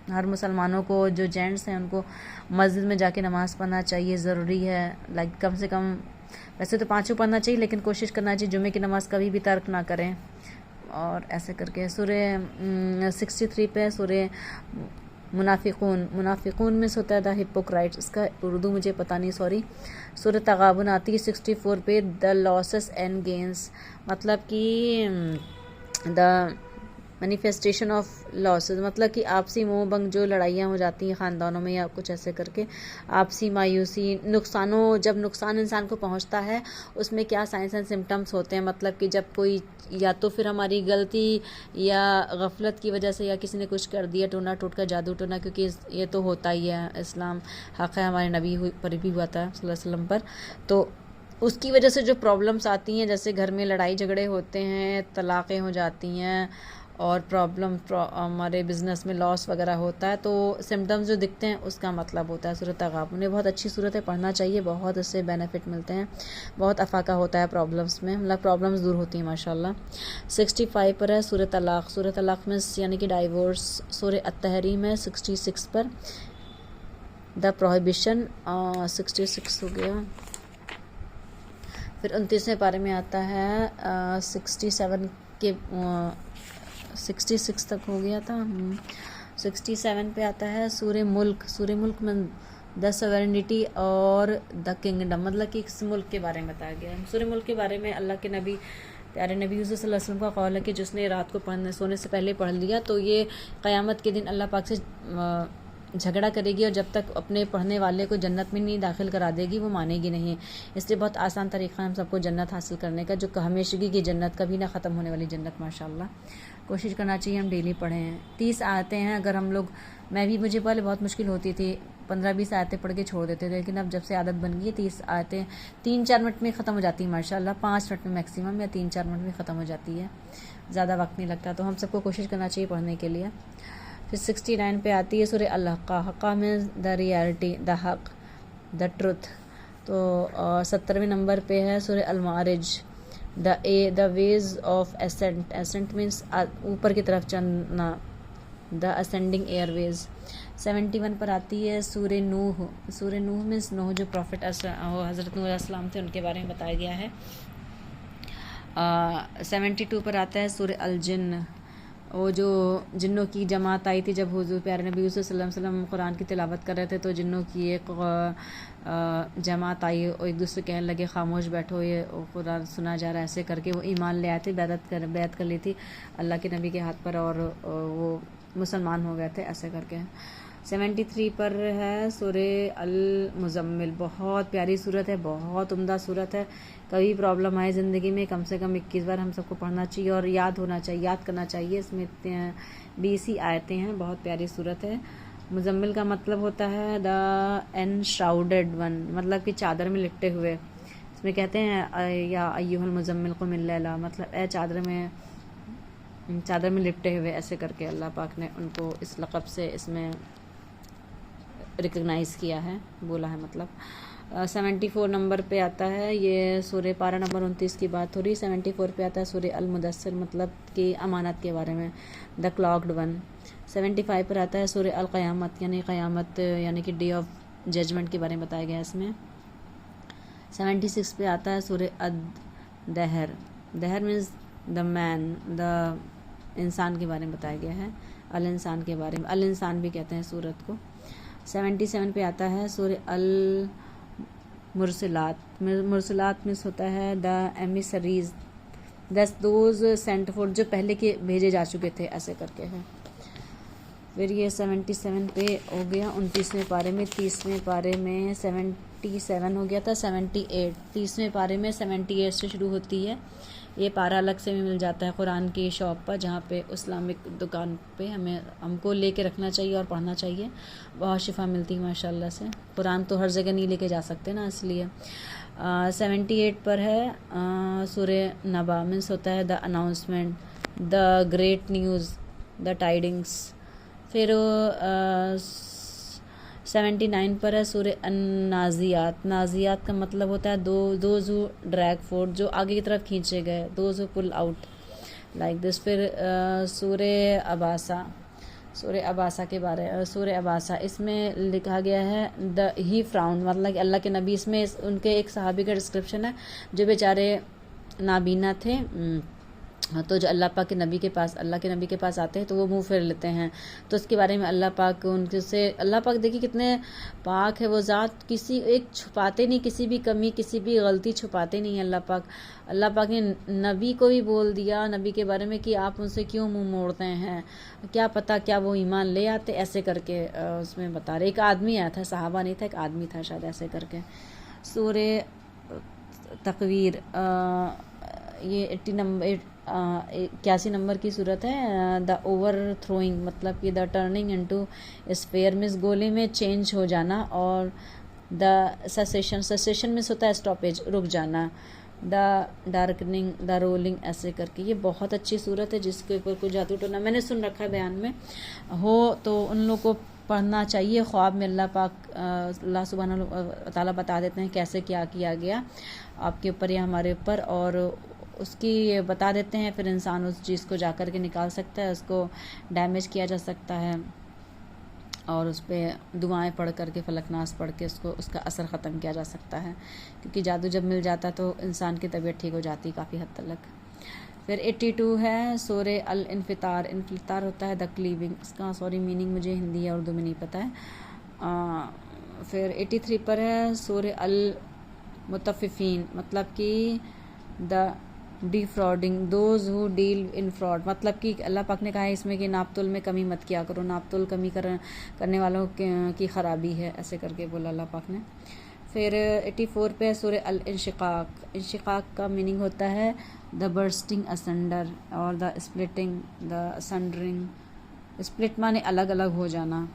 हर मुसलमानों को, जो जेंट्स हैं उनको मस्जिद में जाके नमाज़ पढ़ना चाहिए, ज़रूरी है। लाइक कम से कम, वैसे तो 5 पढ़ना चाहिए, लेकिन कोशिश करना चाहिए जुमे की नमाज़ कभी भी तर्क ना करें। और ऐसे करके सूरे 63 पे सूरे मुनाफिकून। मुनाफिकून में होता है द हिपोक्राइट्स, इसका उर्दू मुझे पता नहीं, सॉरी। सूरह तगाबुन आती है 64 पे द लॉसेस एंड गेंस, मतलब कि द मैनिफेस्टेशन ऑफ लॉसेस, मतलब कि आपसी मोह भंग, जो लड़ाइयाँ हो जाती हैं ख़ानदानों में या कुछ ऐसे करके, आपसी मायूसी, नुकसानों, जब नुकसान इंसान को पहुंचता है उसमें क्या साइंस एंड सिम्टम्स होते हैं, मतलब कि जब कोई या तो फिर हमारी गलती या गफलत की वजह से, या किसी ने कुछ कर दिया, टोना टोटका जादू टोना, क्योंकि ये तो होता ही है, इस्लाम हक़ है, हमारे नबी पर भी हुआ था सल्लल्लाहु अलैहि वसल्लम पर। तो उसकी वजह से जो प्रॉब्लम्स आती हैं, जैसे घर में लड़ाई झगड़े होते हैं, तलाक़ें हो जाती हैं, और हमारे बिज़नेस में लॉस वगैरह होता है, तो सिम्टम्स जो दिखते हैं उसका मतलब होता है सूरह तगाबुन। ये बहुत अच्छी सूरत है, पढ़ना चाहिए, बहुत इससे बेनिफिट मिलते हैं, बहुत अफाका होता है प्रॉब्लम्स में, मतलब प्रॉब्लम्स दूर होती हैं माशाल्लाह। 65 पर है सूरह तलाक़। सूरह तलाक़ में यानी कि डाइवोर्स। सूरह अत-तहरीम है 66 पर द प्रोहिबिशन, 66 हो गया। फिर 29वें पारे में आता है 67 के 66 तक हो गया था। 67 पे आता है सूरह मुल्क। सूरह मुल्क में द सवेरेनिटी और द किंगडम, मतलब कि इस मुल्क के बारे में बताया गया है। सूरह मुल्क के बारे में अल्लाह के नबी, प्यारे नबी सल्लल्लाहु अलैहि वसल्लम का कौल है कि जिसने रात को सोने से पहले पढ़ लिया, तो ये क़यामत के दिन अल्लाह पाक से झगड़ा करेगी, और जब तक अपने पढ़ने वाले को जन्नत में नहीं दाखिल करा देगी वो मानेगी नहीं। इसलिए बहुत आसान तरीक़ा है हम सबको जन्नत हासिल करने का, जो हमेशगी की जन्नत, कभी ना ख़त्म होने वाली जन्नत माशाल्लाह। कोशिश करना चाहिए हम डेली पढ़ें। 30 आयतें हैं, अगर हम लोग, मुझे पहले बहुत मुश्किल होती थी, 15-20 आयतें पढ़ के छोड़ देते थे, लेकिन अब जब से आदत बन गई है 30 आयतें 3-4 मिनट में ख़त्म हो जाती है माशाल्लाह, 5 मिनट में मैक्सिमम, या 3-4 मिनट में ख़त्म हो जाती है, ज़्यादा वक्त नहीं लगता। तो हम सबको कोशिश करना चाहिए पढ़ने के लिए। फिर 69 पे आती है सूरह अल-हक़्क़ा। हक़्क़ा में द रियलिटी, द हक़, द ट्रुथ। तो 70वें नंबर पे है सूरह Al-Maarij, the ways of ascent. Ascent means ऊपर की तरफ चलना, द असेंडिंग एयरवेज। 71 पर आती है सूरह नूह। सूरह नूह मीन्स नूह जो प्रॉफिट हज़रत नूह अलैहिस्सलाम थे, उनके बारे में बताया गया है। 72 पर आता है सूरह अल-जिन्न। वो जो जिन्नों की जमात आई थी जब हुज़ूर प्यारे नबी सल्लल्लाहु अलैहि वसल्लम कुरान की तिलावत कर रहे थे, तो जिन्नों की एक जमात आई और एक दूसरे कहने लगे खामोश बैठो, ये कुरान सुना जा रहा है, ऐसे करके वो ईमान ले आए थे, बैत कर ली थी अल्लाह के नबी के हाथ पर, और वो मुसलमान हो गए थे, ऐसे करके। 73 पर है सूरह अल-मुज़म्मिल। बहुत प्यारी सूरत है, बहुत उम्दा सूरत है। कभी प्रॉब्लम आए ज़िंदगी में, कम से कम 21 बार हम सबको पढ़ना चाहिए और याद करना चाहिए। इसमें 20 ही आयतें हैं, बहुत प्यारी सूरत है। मुज़म्मिल का मतलब होता है द एनश्राउडेड वन, मतलब कि चादर में लिपटे हुए। इसमें कहते हैं या अय्युहल मुज़म्मिल क़ुम अल-लैला, मतलब ए चादर में लिपटे हुए, ऐसे करके अल्लाह पाक ने उनको इस लक़ब से इसमें रिकग्नाइज़ किया है, बोला है मतलब। 74 नंबर पे आता है, ये सूरह पारा नंबर 29 की बात हो रही। 74 पे आता है सूरह अल-मुदस्सिर, मतलब कि अमानत के बारे में, द क्लॉक्ड वन। 75 पर आता है सूरह अल-क़यामत, यानी क़यामत यानी कि डे ऑफ जजमेंट के बारे में बताया गया इसमें। 76 पे आता है सूरह अद-दहर। दहर मीन्स द मैन, द इंसान के बारे में बताया गया है, अल इंसान के बारे में, अल इंसान भी कहते हैं सूरत को। 77 पे आता है सूरह अल मुरसलात। मुरसलात मीन्स होता है the emissaries, those sent for, जो पहले के भेजे जा चुके थे, ऐसे करके है। फिर ये 77 पे हो गया 29वें पारे में। 30वें पारे में 77 हो गया था। 78 30वें पारे में 78 से शुरू होती है। ये पारा अलग से भी मिल जाता है कुरान की शॉप पर, जहाँ पे इस्लामिक दुकान पे हमको लेके रखना चाहिए और पढ़ना चाहिए। बहुत शिफा मिलती है माशाल्लाह से। कुरान तो हर जगह नहीं लेके जा सकते ना, इसलिए 78 पर है सूरे नबा, मीन्स होता है the announcement, the great news, the tidings. फिर 79 पर है सूरे नाजियात। नाजियात का मतलब होता है दो जो ड्रैग फोर्थ, जो आगे की तरफ खींचे गए, दो जो पुल आउट लाइक दिस। फिर सूरे अबासा, सूर्य अबासा के बारे सूर्य अबासा, इसमें लिखा गया है द ही फ्राउंड, मतलब कि अल्लाह के नबी, इसमें उनके एक सहाबी का डिस्क्रिप्शन है जो बेचारे नाबीना थे। तो जो अल्लाह पाक के नबी के पास, अल्लाह के नबी के पास आते हैं तो वो मुंह फेर लेते हैं। तो उसके बारे में अल्लाह पाक उनके से, अल्लाह पाक देखिए कितने पाक है वो ज़ात, किसी एक छुपाते नहीं, किसी भी कमी किसी भी गलती छुपाते नहीं है अल्लाह पाक। अल्लाह पाक ने नबी को भी बोल दिया नबी के बारे में कि आप उनसे क्यों मुंह मोड़ते हैं, क्या पता क्या वो ईमान ले आते, ऐसे करके उसमें बता रहे। एक आदमी आया था, सहाबा नहीं था, एक आदमी था शायद, ऐसे करके। सूरे तकवीर, ये 81 नंबर की सूरत है। द ओवर थ्रोइंग, मतलब कि the turning into sphere, miss गोले में चेंज हो जाना। और द ससेशन, ससेशन मिस होता है स्टॉपेज, रुक जाना। द डार्कनिंग, द रोलिंग, ऐसे करके। ये बहुत अच्छी सूरत है जिसके ऊपर कोई जादू टोना मैंने सुन रखा है बयान में हो तो उन लोग को पढ़ना चाहिए। ख्वाब में अल्लाह पाक अल्लाह सुब्हानहू तआला बता देते हैं कैसे क्या किया गया आपके ऊपर या हमारे ऊपर, और उसकी बता देते हैं। फिर इंसान उस चीज़ को जा कर के निकाल सकता है, उसको डैमेज किया जा सकता है, और उस पर दुआएं पढ़ कर के, फलकनास पढ़ के उसको, उसका असर ख़त्म किया जा सकता है। क्योंकि जादू जब मिल जाता तो इंसान की तबीयत ठीक हो जाती काफ़ी हद तक। फिर 82 है सूरे अल इन्फितार। इन्फितार होता है द क्लीविंग, इसका सॉरी मीनिंग मुझे हिंदी या उर्दू में नहीं पता है। फिर 83 पर है सूरे अल मुतफ़िफ़ीन, मतलब कि the defrauding, those who deal in fraud, मतलब कि अल्लाह पाक ने कहा है इसमें कि नापतोल में कमी मत किया करो, नापतोल कमी करने वालों की ख़राबी है, ऐसे करके बोला अल्लाह पाक ने। फिर 84 पे सूरह अल इंशिकाक। इंशिकाक का मीनिंग होता है द बर्स्टिंग असंडर और द स्प्लिटिंग, द असंडरिंग। स्प्लिट माने अलग अलग हो जाना।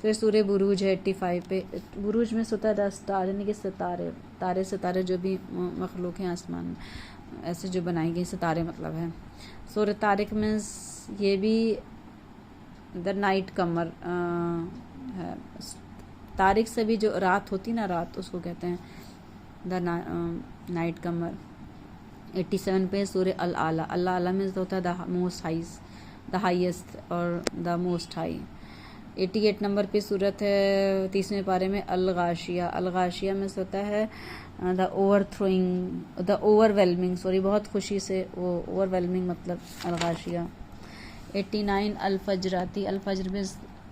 फिर सूरह बुरूज है 85 पे। बुरूज में होता है द स्टार, यानी कि सितारे, तारे सितारे जो भी मखलूक हैं आसमान ऐसे जो बनाई गई सितारे मतलब है। सूरह तारिक में ये भी द नाइट कमर है। तारिक से भी जो रात होती ना, रात उसको कहते हैं द नाइट कमर। 87 पे सूरह अल आला। अल आला में होता है the most highs, the highest और द मोस्ट हाई। 88 नंबर पे सूरत है 30वें पारे में अल गाशिया। अल गाशिया में होता है the over throwing, the overwhelming, sorry बहुत खुशी से वो ओवरवेलमिंग मतलब अल गाशिया। 89 अल फजराती। अल फजर में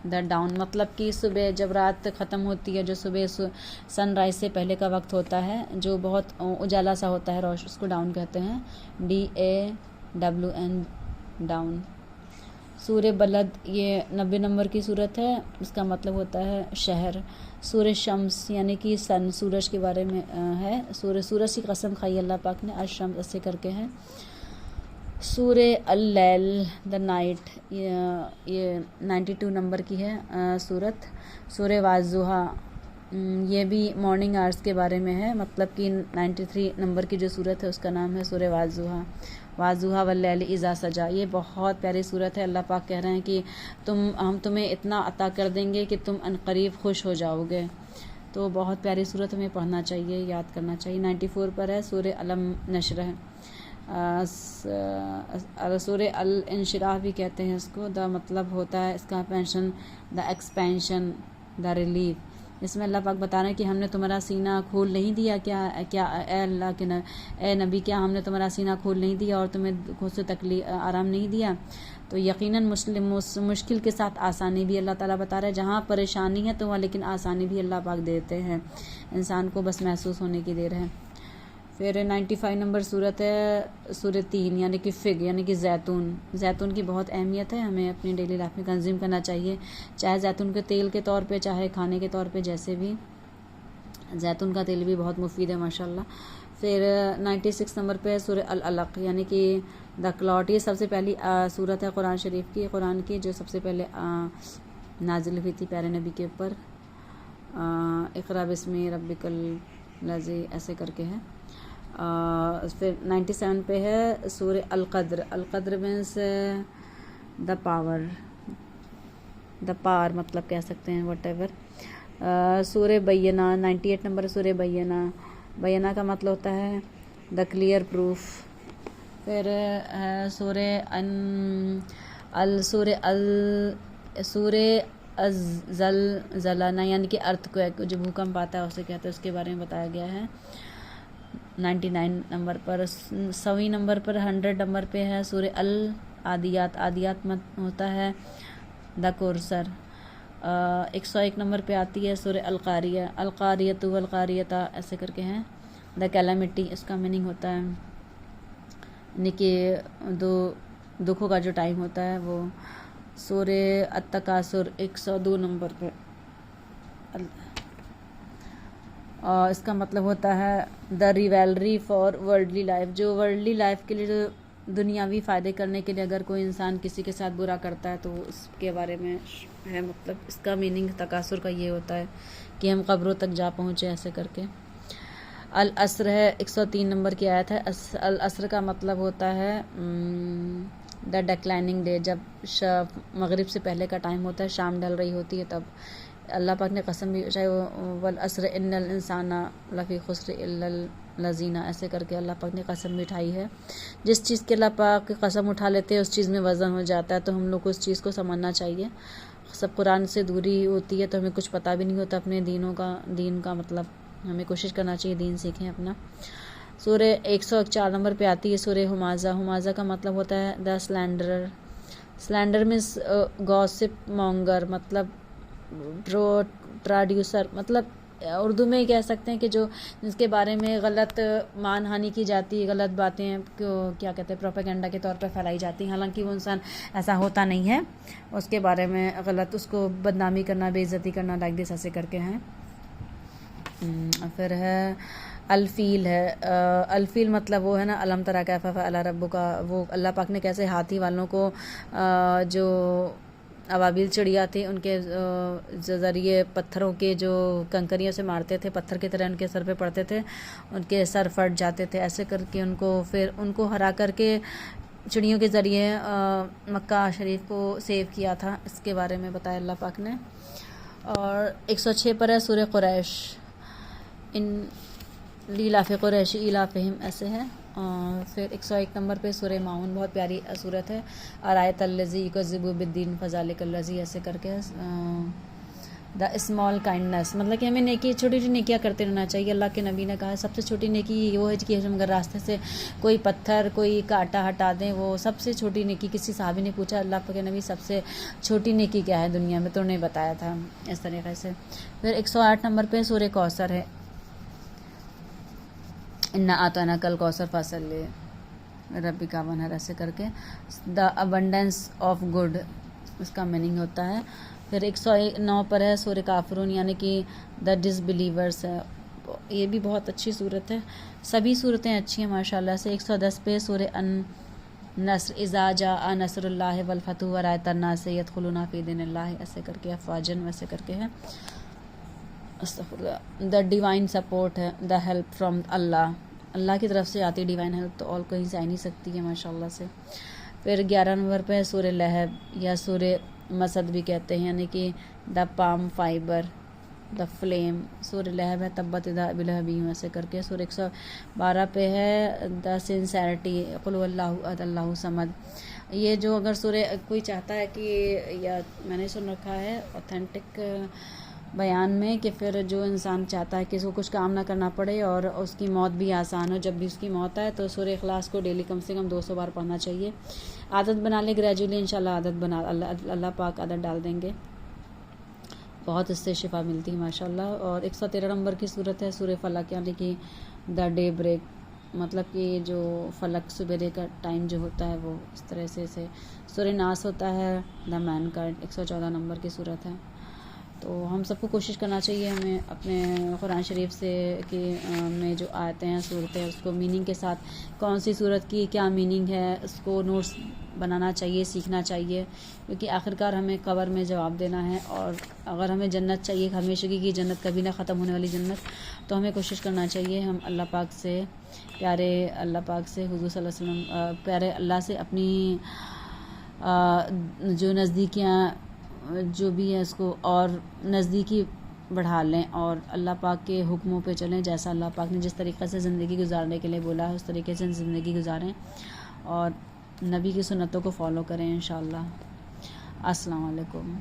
द डाउन, मतलब कि सुबह जब रात ख़त्म होती है, जो सुबह सनराइज से पहले का वक्त होता है, जो बहुत उजाला सा होता है, रोश, उसको डाउन कहते हैं, DAWN, डाउन। सूर्य बलद, ये 90 नंबर की सूरत है, इसका मतलब होता है शहर। सूर्य शम्स यानी कि सन, सूरज के बारे में है। सूरज की कसम खाई अल्लाह पाक ने, अशम्स ऐसे करके है। सूर्य अल-लैल, द नाइट, ये 92 नंबर की है सूरत। सूर्य वाज़ुहा, ये भी मॉर्निंग आवर्स के बारे में है, मतलब कि 93 नंबर की जो सूरत है उसका नाम है सूर्य वाज़ुहा। वाज़ुहा वल्लैल इज़ा सजा, ये बहुत प्यारी सूरत है। अल्लाह पाक कह रहे हैं कि हम तुम्हें इतना अता कर देंगे कि तुम अनकरीब खुश हो जाओगे। तो बहुत प्यारी सूरत हमें पढ़ना चाहिए, याद करना चाहिए। 94 पर है सूर्य अलम नशर है। सूर्य अल इंशिराह भी कहते हैं इसको। द मतलब होता है इसका pension, the expansion, the relief. इसमें अल्लाह पाक बता रहे हैं कि हमने तुम्हारा सीना खोल नहीं दिया क्या, ए अल्लाह के ए नबी, क्या हमने तुम्हारा सीना खोल नहीं दिया और तुम्हें खुद से तकलीफ आराम नहीं दिया। तो यकीनन मुश्किल के साथ आसानी भी अल्लाह ताला बता रहा है। जहाँ परेशानी है तो वहाँ लेकिन आसानी भी अल्लाह पाक देते हैं, इंसान को बस महसूस होने की देर है। फिर 95 नंबर सूरत है सूरत 3 यानी कि फिग यानी कि जैतून। जैतून की बहुत अहमियत है, हमें अपनी डेली लाइफ में कंज्यूम करना चाहिए, चाहे जैतून के तेल के तौर पे, चाहे खाने के तौर पे, जैसे भी जैतून का तेल भी बहुत मुफीद है माशाल्लाह। फिर 96 नंबर पे सूरह अल अलक यानी कि द क्लॉट। ये सबसे पहली सूरत है कुरान शरीफ की, कुरान की जो सबसे पहले नाजिल हुई थी प्यारे नबी के ऊपर। इक़रा बिस्मि रब्बिकल लज़ी ऐसे करके है। फिर 97 पे है सूरह अल क़द्र। अल क़द्र मीन्स द पावर, द पार मतलब कह सकते हैं, वट एवर। सूरह बय्यना 98 नंबर सूरह बय्यना। बय्यना का मतलब होता है द क्लियर प्रूफ। फिर सूरह ज़लज़ला यानी कि अर्थक्वेक, जो भूकंप आता है उसे कहते हैं, उसके बारे में बताया गया है 99 नंबर पर। 100 नंबर पर 100 नंबर पे है सूरह अल आदियात। आदियात मत होता है द कोरसर। 101 नंबर पे आती है सूरह अल क़ारिया। अल क़ारियतु वल क़ारियता ऐसे करके हैं द कैलामिटी। इसका मीनिंग होता है यानी कि दुखों का जो टाइम होता है वो। सूरह अत-तकासुर 102 नंबर पे। और इसका मतलब होता है the revelry for worldly life, जो वर्ल्डली लाइफ के लिए, जो दुनियावी फ़ायदे करने के लिए अगर कोई इंसान किसी के साथ बुरा करता है तो उसके बारे में है। मतलब इसका मीनिंग तकासुर का ये होता है कि हम कब्रों तक जा पहुँचे ऐसे करके। अल असर है 103 नंबर की आयत है। अल असर का मतलब होता है द डिक्लाइनिंग डे, जब मगरिब से पहले का टाइम होता है, शाम ढल रही होती है, तब अल्लाह पाक ने कसम भी, चाहे वल असर इन्नल इंसाना लफ़ी खुस्र इल्लल लज़ीना ऐसे करके अल्लाह पाक ने कसम भी उठाई है। जिस चीज़ के अल्लाह पाक कसम उठा लेते हैं उस चीज़ में वज़न हो जाता है, तो हम लोग को उस चीज़ को समझना चाहिए। सब कुरान से दूरी होती है तो हमें कुछ पता भी नहीं होता अपने दीन का मतलब हमें कोशिश करना चाहिए दीन सीखें अपना। सूरह 104 नंबर पे आती है सूरह हुमाज़ा। हुमाज़ा का मतलब होता है the slanderer. Slander means gossip monger, मतलब ट्राड्यूसर, मतलब उर्दू में कह सकते हैं कि जो जिसके बारे में गलत मानहानि की जाती है, गलत बातें क्या कहते हैं प्रोपेगेंडा के तौर पर फैलाई जाती हैं, हालांकि वो इंसान ऐसा होता नहीं है, उसके बारे में गलत उसको बदनामी करना, बेइज्जती करना, लाइक दिस ऐसे करके हैं। फिर है अल्फील है। अल्फील मतलब वो है ना अलम तरा कैफ़ा फ़अल रब्बुका, वो अल्लाह पाक ने कैसे हाथी वालों को जो अबाबिल चिड़िया थी उनके ज़रिए पत्थरों के जो कंकरियों से मारते थे, पत्थर की तरह उनके सर पे पड़ते थे, उनके सर फट जाते थे, ऐसे करके उनको हरा करके चिड़ियों के ज़रिए मक्का शरीफ को सेव किया था, इसके बारे में बताया अल्लाह पाक ने। और 106 पर है सूरह कुरैश। इन लीलाफ़ कुरैश इलाफ़हिम ऐसे है। और फिर 101 नंबर पे सूरह माउन, बहुत प्यारी सूरत है। अरायत अल्लज़ी युकज़्ज़िबु बिद्दीन फ़ज़ालिकल लज़ी ऐसे करके। द स्मॉल काइंडनेस मतलब कि हमें नेकी, छोटी छोटी नेकियां करते रहना चाहिए। अल्लाह के नबी ने कहा सबसे छोटी नेकी वो है कि हम अगर रास्ते से कोई पत्थर, कोई कांटा हटा दें, वो सबसे छोटी नेकी। किसी साहबी ने पूछा अल्लाह के नबी सबसे छोटी नेकी क्या है दुनिया में, तो उन्हें बताया था इस तरीके से। फिर 108 नंबर पे सूरह कौसर है। इन्ना आताना कल कौसर फसल रब्बी का वनहर ऐसे करके। द अबंडेंस ऑफ गुड इसका मीनिंग होता है। फिर 109 पर है सूरह काफिरून यानी कि द डिसबिलीवर्स है। ये भी बहुत अच्छी सूरत है, सभी सूरतें अच्छी हैं माशाल्लाह से। 110 पे सूरह अन नस्र इज़ा जाअ नस्रुल्लाहि वल फतहु व रअयतन नास यदखुलूना फी दीनिल्लाहि ऐसे करके, अफ़वाजन वैसे करके है। अस्तग़फिरुल्लाह। द डिवाइन सपोर्ट है, द हेल्प फ्रॉम अल्लाह, अल्लाह की तरफ से आती डिवाइन हेल्प, तो और कहीं से आ नहीं सकती है माशाल्लाह से। फिर 11 नंबर पे है सूरह लहब या सूरह मसद भी कहते हैं यानी कि the palm fibre, the flame. सूरह लहब है तब्बत यदा बिलहबी ऐसे करके। सूरह 112 पे है द सिंसेरिटी कुल हुवल्लाहु अहद अल्लाहु समद। ये जो अगर सूरह कोई चाहता है कि, या मैंने सुन रखा है ऑथेंटिक बयान में कि फिर जो इंसान चाहता है कि इसको कुछ काम ना करना पड़े और उसकी मौत भी आसान हो, जब भी उसकी मौत आए तो सूरह इखलास को डेली कम से कम 200 बार पढ़ना चाहिए। आदत बना ले, ग्रेजुअली इंशाल्लाह आदत बना अल्लाह पाक आदत डाल देंगे, बहुत इससे शिफा मिलती है माशाल्लाह। और 113 नंबर की सूरत है सूरह फलक यानी कि द डे ब्रेक। मतलब कि जो फलक सुबेरे का टाइम जो होता है वो इस तरह से सूरह नास होता है। द मैन का 114 नंबर की सूरत है। तो हम सबको कोशिश करना चाहिए हमें अपने कुरान शरीफ से कि में जो आयतें हैं सूरतें हैं उसको मीनिंग के साथ कौन सी सूरत की क्या मीनिंग है उसको नोट्स बनाना चाहिए, सीखना चाहिए, क्योंकि आखिरकार हमें कब्र में जवाब देना है। और अगर हमें जन्नत चाहिए, हमेशा की जन्नत, कभी ना ख़त्म होने वाली जन्नत, तो हमें कोशिश करना चाहिए हम अल्लाह पाक से, प्यारे अल्लाह पाक से, हुज़ूर सल्लल्लाहु अलैहि वसल्लम, प्यारे अल्लाह से अपनी जो नज़दीकियाँ जो भी है उसको और नज़दीकी बढ़ा लें और अल्लाह पाक के हुक्मों पे चलें। जैसा अल्लाह पाक ने जिस तरीक़े से ज़िंदगी गुजारने के लिए बोला है उस तरीके से ज़िंदगी गुजारें और नबी की सुन्नतों को फॉलो करें इंशाअल्लाह। अस्सलाम वालेकुम।